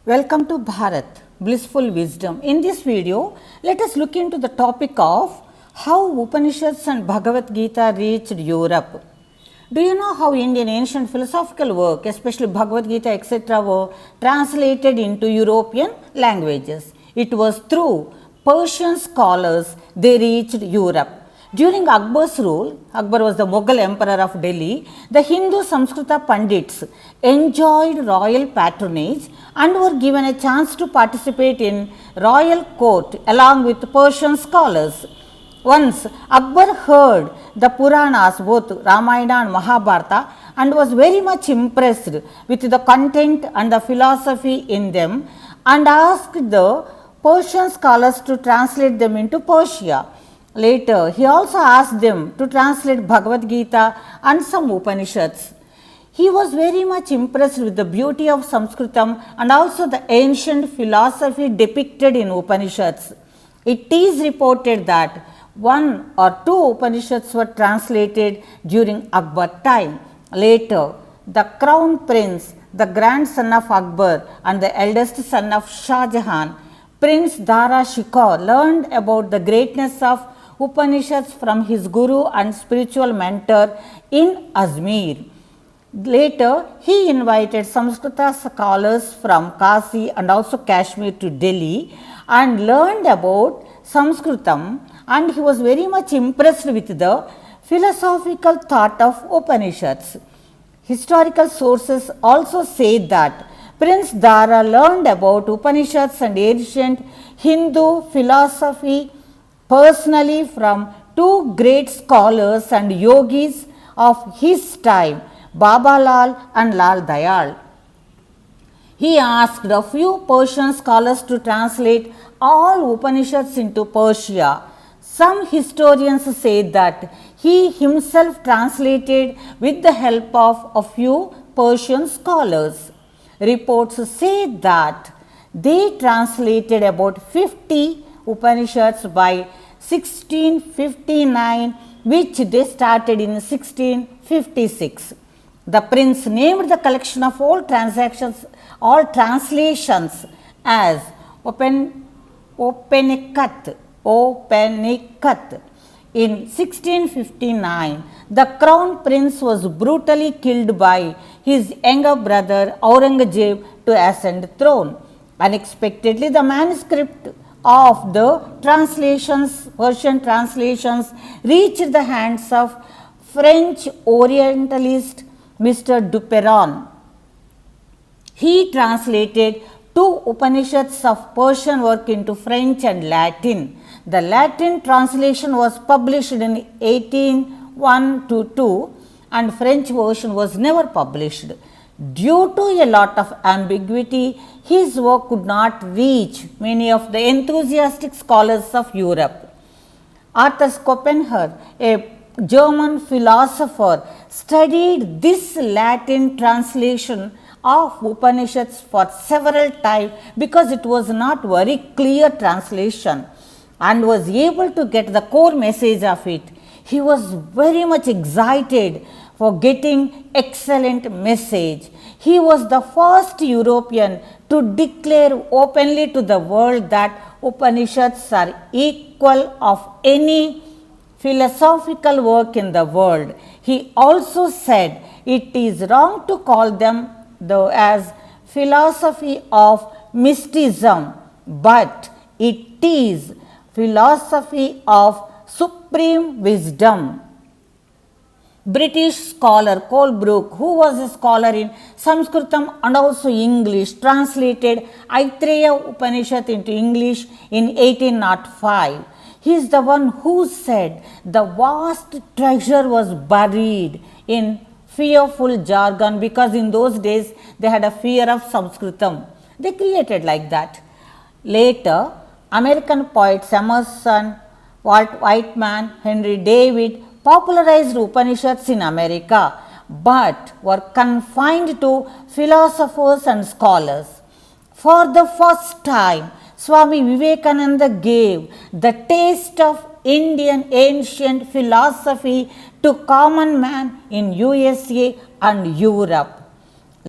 Welcome to Bharat, Blissful Wisdom. In this video, let us look into the topic of how Upanishads and Bhagavath Geetha reached Europe. Do you know how Indian ancient philosophical work, especially Bhagavad Gita, etc., were translated into European languages? It was through Persian scholars they reached Europe. During Akbar's rule, Akbar was the Mughal emperor of Delhi, the Hindu Samskrita Pandits enjoyed royal patronage and were given a chance to participate in royal court along with Persian scholars. Once Akbar heard the Puranas, both Ramayana and Mahabharata, and was very much impressed with the content and the philosophy in them and asked the Persian scholars to translate them into Persia. Later, he also asked them to translate Bhagavad Gita and some Upanishads. He was very much impressed with the beauty of Sanskritam and also the ancient philosophy depicted in Upanishads. It is reported that one or two Upanishads were translated during Akbar time. Later, the crown prince, the grandson of Akbar and the eldest son of Shah Jahan, Prince Dara Shikoh, learned about the greatness of Upanishads from his guru and spiritual mentor in Ajmer. Later, he invited Samskrita scholars from Kasi and also Kashmir to Delhi and learned about Sanskritam, and he was very much impressed with the philosophical thought of Upanishads. Historical sources also say that Prince Dara learned about Upanishads and ancient Hindu philosophy personally from two great scholars and yogis of his time, Baba Lal and Lal Dayal. He asked a few Persian scholars to translate all Upanishads into Persia. Some historians say that he himself translated with the help of a few Persian scholars. Reports say that they translated about 50 Upanishads by 1659, which they started in 1656. The prince named the collection of all translations as Upanishads. In 1659, the crown prince was brutally killed by his younger brother Aurangzeb to ascend the throne. Unexpectedly, the manuscript of the Persian translations reached the hands of French Orientalist Mr. Duperron. He translated two Upanishads of Persian work into French and Latin. The Latin translation was published in 1812 and French version was never published. Due to a lot of ambiguity, his work could not reach many of the enthusiastic scholars of Europe. Arthur Schopenhauer, a German philosopher, studied this Latin translation of Upanishads for several times because it was not very clear translation and was able to get the core message of it. He was very much excited for getting excellent message. He was the first European to declare openly to the world that Upanishads are equal of any philosophical work in the world. He also said it is wrong to call them as philosophy of mysticism, but it is philosophy of supreme wisdom. British scholar Colebrook, who was a scholar in Sanskritam and also English, translated Aitreya Upanishad into English in 1805. He is the one who said the vast treasure was buried in fearful jargon, because in those days they had a fear of Sanskritam. They created like that. Later, American poets Emerson, Walt Whitman, Henry David popularized Upanishads in America, but were confined to philosophers and scholars. For the first time, Swami Vivekananda gave the taste of Indian ancient philosophy to common man in USA and Europe.